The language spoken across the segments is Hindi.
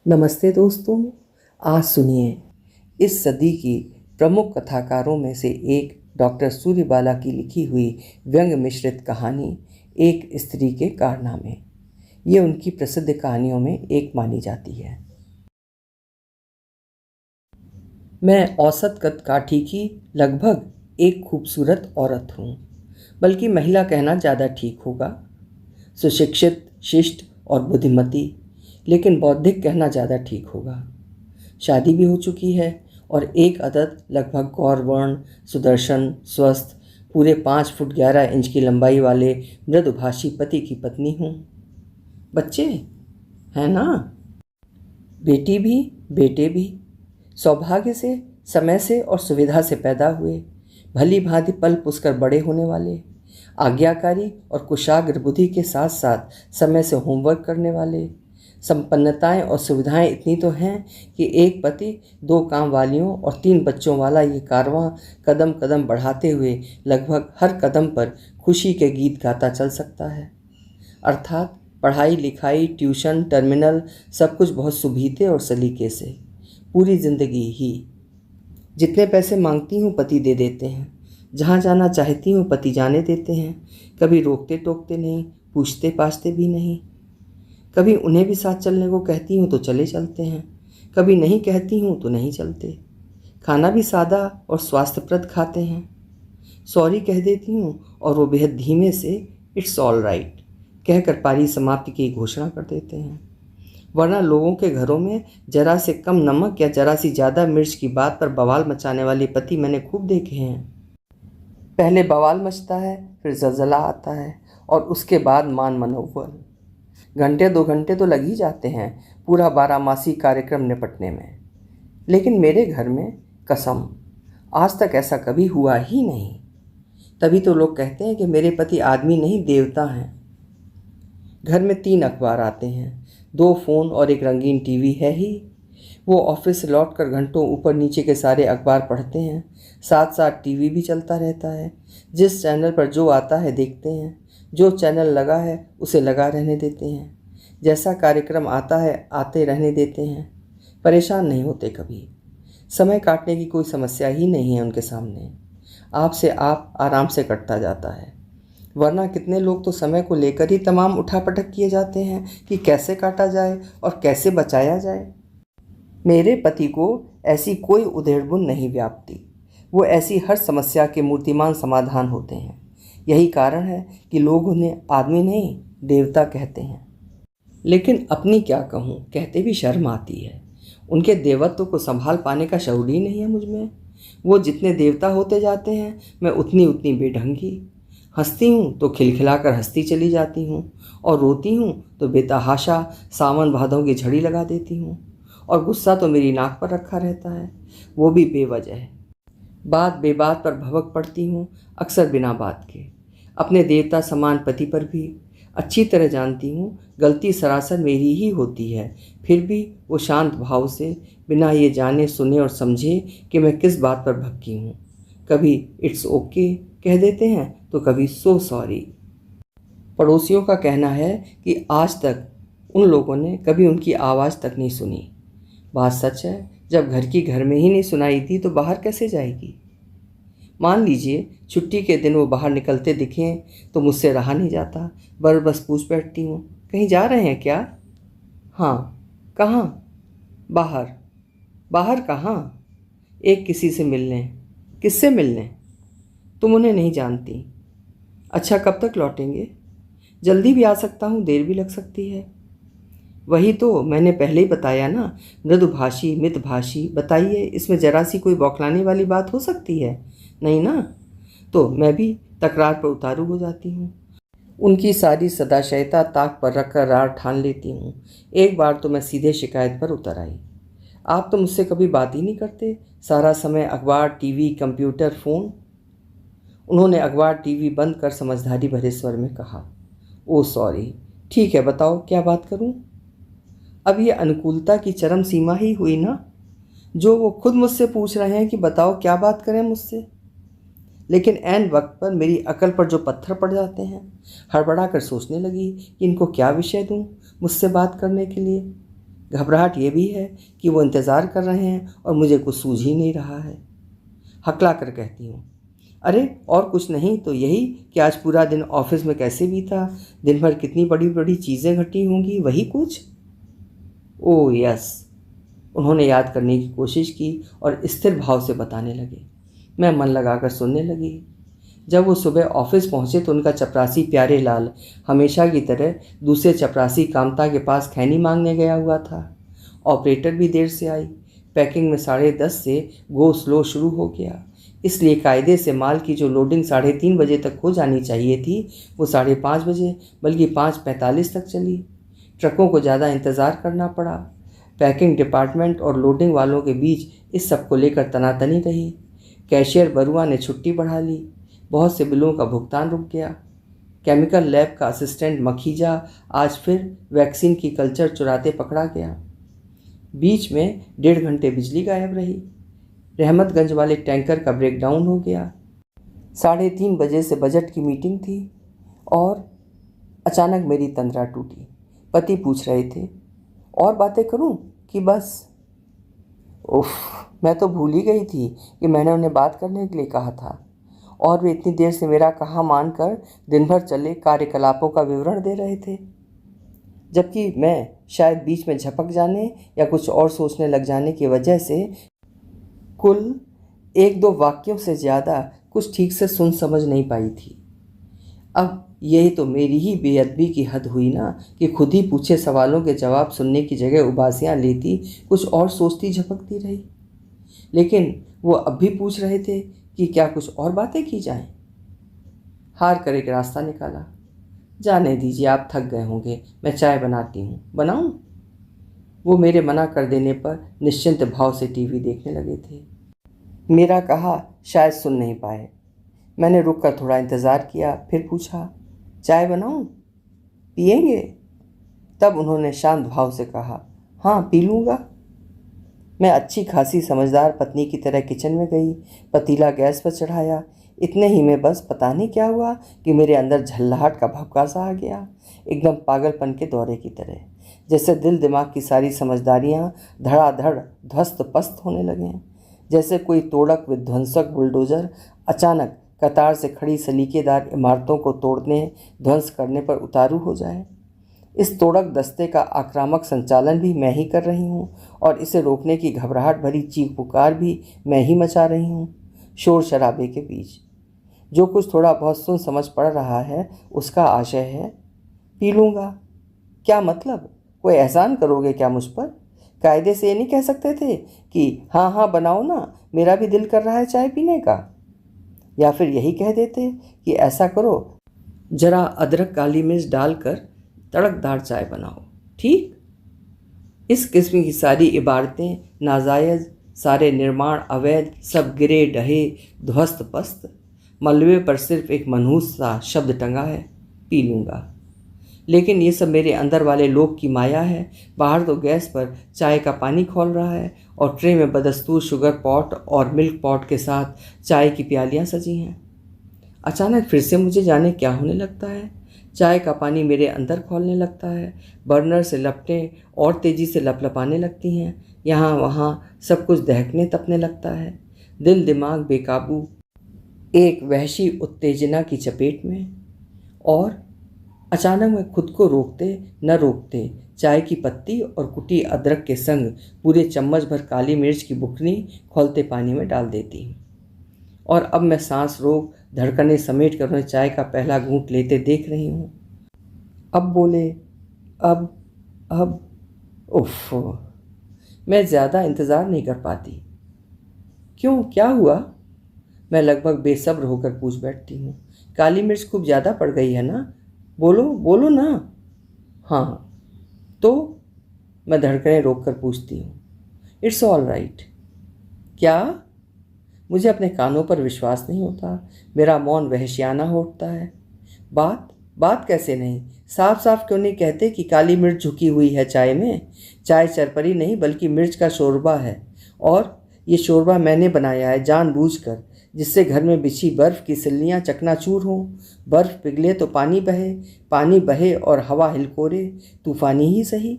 नमस्ते दोस्तों। आज सुनिए इस सदी की प्रमुख कथाकारों में से एक डॉक्टर सूर्यबाला की लिखी हुई व्यंग मिश्रित कहानी एक स्त्री के कारनामे। ये उनकी प्रसिद्ध कहानियों में एक मानी जाती है। मैं औसत कद काठी की लगभग एक खूबसूरत औरत हूँ, बल्कि महिला कहना ज़्यादा ठीक होगा। सुशिक्षित, शिष्ट और बुद्धिमती, लेकिन बौद्धिक कहना ज़्यादा ठीक होगा। शादी भी हो चुकी है और एक अदद लगभग गौरवर्ण, सुदर्शन, स्वस्थ, पूरे 5 फुट 11 इंच की लंबाई वाले मृदुभाषी पति की पत्नी हूँ। बच्चे हैं ना, बेटी भी बेटे भी, सौभाग्य से, समय से और सुविधा से पैदा हुए, भली भांति पल पुसकर बड़े होने वाले, आज्ञाकारी और कुशाग्र बुद्धि के साथ साथ समय से होमवर्क करने वाले। संपन्नताएं और सुविधाएं इतनी तो हैं कि एक पति, 2 काम वालियों और 3 बच्चों वाला ये कारवां कदम कदम बढ़ाते हुए लगभग हर कदम पर खुशी के गीत गाता चल सकता है। अर्थात पढ़ाई लिखाई, ट्यूशन, टर्मिनल, सब कुछ बहुत सुभीते और सलीके से। पूरी जिंदगी ही। जितने पैसे मांगती हूँ पति दे देते हैं, जहाँ जाना चाहती हूँ पति जाने देते हैं। कभी रोकते टोकते नहीं, पूछते पाछते भी नहीं। कभी उन्हें भी साथ चलने को कहती हूँ तो चले चलते हैं, कभी नहीं कहती हूँ तो नहीं चलते। खाना भी सादा और स्वास्थ्यप्रद खाते हैं। सॉरी कह देती हूँ और वो बेहद धीमे से इट्स ऑल राइट कहकर पारी समाप्ति की घोषणा कर देते हैं। वरना लोगों के घरों में जरा से कम नमक या जरा सी ज़्यादा मिर्च की बात पर बवाल मचाने वाले पति मैंने खूब देखे हैं। पहले बवाल मचता है, फिर जलजला आता है और उसके बाद मान मनोबल। घंटे 2 घंटे तो लग ही जाते हैं पूरा 12 मासी कार्यक्रम निपटने में। लेकिन मेरे घर में कसम आज तक ऐसा कभी हुआ ही नहीं। तभी तो लोग कहते हैं कि मेरे पति आदमी नहीं देवता हैं। घर में 3 अखबार आते हैं, 2 फ़ोन और एक रंगीन टीवी है ही। वो ऑफिस से लौट कर घंटों ऊपर नीचे के सारे अखबार पढ़ते हैं, साथ साथ टीवी भी चलता रहता है। जिस चैनल पर जो आता है देखते हैं, जो चैनल लगा है उसे लगा रहने देते हैं, जैसा कार्यक्रम आता है आते रहने देते हैं। परेशान नहीं होते कभी। समय काटने की कोई समस्या ही नहीं है उनके सामने। आपसे आप आराम से कटता जाता है। वरना कितने लोग तो समय को लेकर ही तमाम उठापटक किए जाते हैं कि कैसे काटा जाए और कैसे बचाया जाए। मेरे पति को ऐसी कोई उधेड़बुन नहीं व्यापती। वो ऐसी हर समस्या के मूर्तिमान समाधान होते हैं। यही कारण है कि लोग उन्हें आदमी नहीं देवता कहते हैं। लेकिन अपनी क्या कहूँ, कहते भी शर्म आती है। उनके देवत्व को संभाल पाने का शऊर ही नहीं है मुझ में। वो जितने देवता होते जाते हैं मैं उतनी उतनी बेढंगी। हंसती हूँ तो खिलखिलाकर हंसती चली जाती हूँ और रोती हूँ तो बेतहाशा सावन भादों की झड़ी लगा देती हूँ। और गुस्सा तो मेरी नाक पर रखा रहता है, वो भी बेवजह। बात बेबात पर भभक पड़ती हूँ, अक्सर बिना बात के। अपने देवता समान पति पर भी अच्छी तरह जानती हूँ गलती सरासर मेरी ही होती है। फिर भी वो शांत भाव से, बिना ये जाने सुने और समझे कि मैं किस बात पर भड़की हूँ, कभी इट्स ओके कह देते हैं तो कभी सो सॉरी। पड़ोसियों का कहना है कि आज तक उन लोगों ने कभी उनकी आवाज़ तक नहीं सुनी। बात सच है, जब घर की घर में ही नहीं सुनाई दी तो बाहर कैसे जाएगी। मान लीजिए छुट्टी के दिन वो बाहर निकलते दिखें तो मुझसे रहा नहीं जाता, बस पूछ बैठती हूँ, कहीं जा रहे हैं क्या? हाँ। कहाँ? बाहर। बाहर कहाँ? एक किसी से मिलने। किससे मिलने? तुम उन्हें नहीं जानती। अच्छा, कब तक लौटेंगे? जल्दी भी आ सकता हूँ, देर भी लग सकती है। वही तो मैंने पहले ही बताया ना, मृदुभाषी मितभाषी। बताइए, इसमें जरा सी कोई बौखलाने वाली बात हो सकती है? नहीं ना। तो मैं भी तकरार पर उतारू हो जाती हूँ। उनकी सारी सदाशयता ताक पर रखकर रार ठान लेती हूँ। एक बार तो मैं सीधे शिकायत पर उतर आई। आप तो मुझसे कभी बात ही नहीं करते, सारा समय अखबार, टीवी, कंप्यूटर, फ़ोन। उन्होंने अखबार टीवी बंद कर समझदारी भरे स्वर में कहा, ओह सॉरी, ठीक है, बताओ क्या बात करूं? अब ये अनुकूलता की चरम सीमा ही हुई ना, जो वो खुद मुझसे पूछ रहे हैं कि बताओ क्या बात करें मुझसे। लेकिन ऐन वक्त पर मेरी अकल पर जो पत्थर पड़ जाते हैं, हड़बड़ा कर सोचने लगी कि इनको क्या विषय दूं मुझसे बात करने के लिए। घबराहट ये भी है कि वो इंतज़ार कर रहे हैं और मुझे कुछ सूझ ही नहीं रहा है। हकला कर कहती हूँ, अरे और कुछ नहीं तो यही कि आज पूरा दिन ऑफिस में कैसे बीता, दिन भर कितनी बड़ी बड़ी चीज़ें घटी होंगी, वही कुछ। ओह यस, उन्होंने याद करने की कोशिश की और स्थिर भाव से बताने लगे। मैं मन लगाकर सुनने लगी। जब वो सुबह ऑफिस पहुंचे तो उनका चपरासी प्यारे लाल हमेशा की तरह दूसरे चपरासी कामता के पास खैनी मांगने गया हुआ था। ऑपरेटर भी देर से आई। पैकिंग में 10:30 से गो स्लो शुरू हो गया, इसलिए कायदे से माल की जो लोडिंग 3:30 बजे तक हो जानी चाहिए थी वो 5:30 बजे बल्कि 5:45 तक चली। ट्रकों को ज़्यादा इंतज़ार करना पड़ा। पैकिंग डिपार्टमेंट और लोडिंग वालों के बीच इस सब को लेकर तनातनी रही। कैशियर बरुआ ने छुट्टी बढ़ा ली। बहुत से बिलों का भुगतान रुक गया। केमिकल लैब का असिस्टेंट मखीजा आज फिर वैक्सीन की कल्चर चुराते पकड़ा गया। बीच में 1.5 घंटे बिजली गायब रही। रहमतगंज वाले टैंकर का ब्रेकडाउन हो गया। 3:30 बजे से बजट की मीटिंग थी और अचानक मेरी तंद्रा टूटी। पति पूछ रहे थे, और बातें करूं कि बस? उफ, मैं तो भूल ही गई थी कि मैंने उन्हें बात करने के लिए कहा था, और वे इतनी देर से मेरा कहा मानकर दिन भर चले कार्यकलापों का विवरण दे रहे थे, जबकि मैं शायद बीच में झपक जाने या कुछ और सोचने लग जाने की वजह से कुल 1-2 वाक्यों से ज़्यादा कुछ ठीक से सुन समझ नहीं पाई थी। अब यही तो मेरी ही बेअदबी की हद हुई ना कि खुद ही पूछे सवालों के जवाब सुनने की जगह उबासियाँ लेती कुछ और सोचती झपकती रही। लेकिन वो अब भी पूछ रहे थे कि क्या कुछ और बातें की जाएं। हार कर एक रास्ता निकाला। जाने दीजिए, आप थक गए होंगे, मैं चाय बनाती हूँ, बनाऊँ? वो मेरे मना कर देने पर निश्चिंत भाव से टीवी देखने लगे थे। मेरा कहा शायद सुन नहीं पाए। मैंने रुक कर थोड़ा इंतज़ार किया, फिर पूछा, चाय बनाऊं? पिएंगे? तब उन्होंने शांत भाव से कहा, हाँ पी लूँगा। मैं अच्छी खासी समझदार पत्नी की तरह किचन में गई, पतीला गैस पर चढ़ाया। इतने ही में बस पता नहीं क्या हुआ कि मेरे अंदर झल्लाहट का भभका सा आ गया, एकदम पागलपन के दौरे की तरह, जैसे दिल दिमाग की सारी समझदारियाँ धड़ाधड़ ध्वस्त पस्त होने लगें, जैसे कोई तोड़क विध्वंसक बुलडोज़र अचानक कतार से खड़ी सलीकेदार इमारतों को तोड़ने ध्वंस करने पर उतारू हो जाए। इस तोड़क दस्ते का आक्रामक संचालन भी मैं ही कर रही हूँ और इसे रोकने की घबराहट भरी चीख पुकार भी मैं ही मचा रही हूँ, शोर शराबे के बीच। जो कुछ थोड़ा बहुत सुन समझ पड़ रहा है उसका आशय है, पी लूँगा। क्या मतलब? कोई एहसान करोगे क्या मुझ पर? कायदे से ये नहीं कह सकते थे कि हाँ हाँ बनाओ ना, मेरा भी दिल कर रहा है चाय पीने का? या फिर यही कह देते कि ऐसा करो, जरा अदरक काली मिर्च डालकर तड़कदार चाय बनाओ, ठीक? इस किस्म की सारी इबारतें नाजायज़, सारे निर्माण अवैध, सब गिरे ढहे ध्वस्त पस्त। मलबे पर सिर्फ एक मनहूस सा शब्द टंगा है, पी लूँगा। लेकिन ये सब मेरे अंदर वाले लोग की माया है। बाहर तो गैस पर चाय का पानी खौल रहा है और ट्रे में बदस्तूर शुगर पॉट और मिल्क पॉट के साथ चाय की प्यालियाँ सजी हैं। अचानक फिर से मुझे जाने क्या होने लगता है। चाय का पानी मेरे अंदर खौलने लगता है। बर्नर से लपटें और तेज़ी से लपलपाने लगती हैं। यहाँ वहाँ सब कुछ दहकने तपने लगता है। दिल दिमाग बेकाबू एक वहशी उत्तेजना की चपेट में। और अचानक मैं खुद को रोकते न रोकते चाय की पत्ती और कुटी अदरक के संग पूरे चम्मच भर काली मिर्च की बुकनी खौलते पानी में डाल देती हूँ। और अब मैं सांस रोक धड़कने समेट कर उन्हें चाय का पहला घूंट लेते देख रही हूँ। अब बोले, अब उफ, मैं ज़्यादा इंतज़ार नहीं कर पाती। क्यों, क्या हुआ? मैं लगभग बेसब्र होकर पूछ बैठती हूँ। काली मिर्च खूब ज़्यादा पड़ गई है ना? बोलो बोलो ना। हाँ तो? मैं धड़कने रोक कर पूछती हूँ। It's all right. क्या? मुझे अपने कानों पर विश्वास नहीं होता। मेरा मौन वहशियाना हो उठता है। बात कैसे नहीं? साफ साफ क्यों नहीं कहते कि काली मिर्च झुकी हुई है चाय में? चाय चरपरी नहीं बल्कि मिर्च का शोरबा है, और ये शोरबा मैंने बनाया है जानबूझकर, जिससे घर में बिछी बर्फ़ की सिल्लियाँ चकनाचूर हों। बर्फ़ पिघले तो पानी बहे और हवा हिलकोरे, तूफ़ानी ही सही।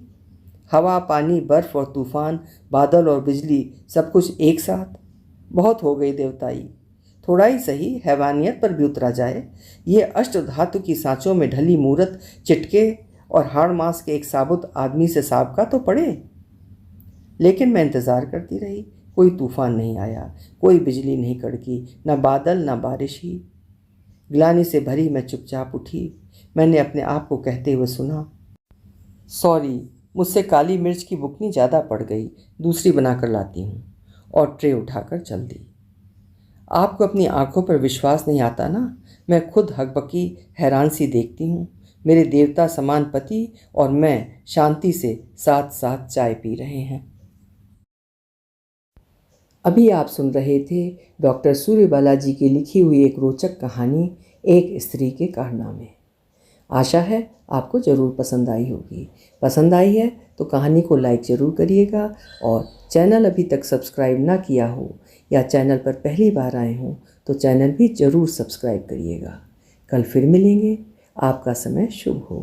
हवा, पानी, बर्फ और तूफान, बादल और बिजली, सब कुछ एक साथ। बहुत हो गई देवताई, थोड़ा ही सही हैवानियत पर भी उतरा जाए। ये अष्ट धातु की सांचों में ढली मूरत चिटके और हाड़ मांस के एक साबुत आदमी से साबका तो पड़े। लेकिन मैं इंतज़ार करती रही। कोई तूफान नहीं आया, कोई बिजली नहीं कड़की, न बादल न बारिश ही। ग्लानि से भरी मैं चुपचाप उठी। मैंने अपने आप को कहते हुए सुना, सॉरी, मुझसे काली मिर्च की बुकनी ज़्यादा पड़ गई, दूसरी बनाकर लाती हूँ। और ट्रे उठाकर चल दी। आपको अपनी आंखों पर विश्वास नहीं आता ना? मैं खुद हकबकी हैरान सी देखती हूँ। मेरे देवता समान पति और मैं शांति से साथ साथ चाय पी रहे हैं। अभी आप सुन रहे थे डॉक्टर सूर्यबाला जी की लिखी हुई एक रोचक कहानी, एक स्त्री के कारनामे। आशा है आपको ज़रूर पसंद आई होगी। पसंद आई है तो कहानी को लाइक ज़रूर करिएगा, और चैनल अभी तक सब्सक्राइब ना किया हो या चैनल पर पहली बार आए हों तो चैनल भी ज़रूर सब्सक्राइब करिएगा। कल फिर मिलेंगे। आपका समय शुभ हो।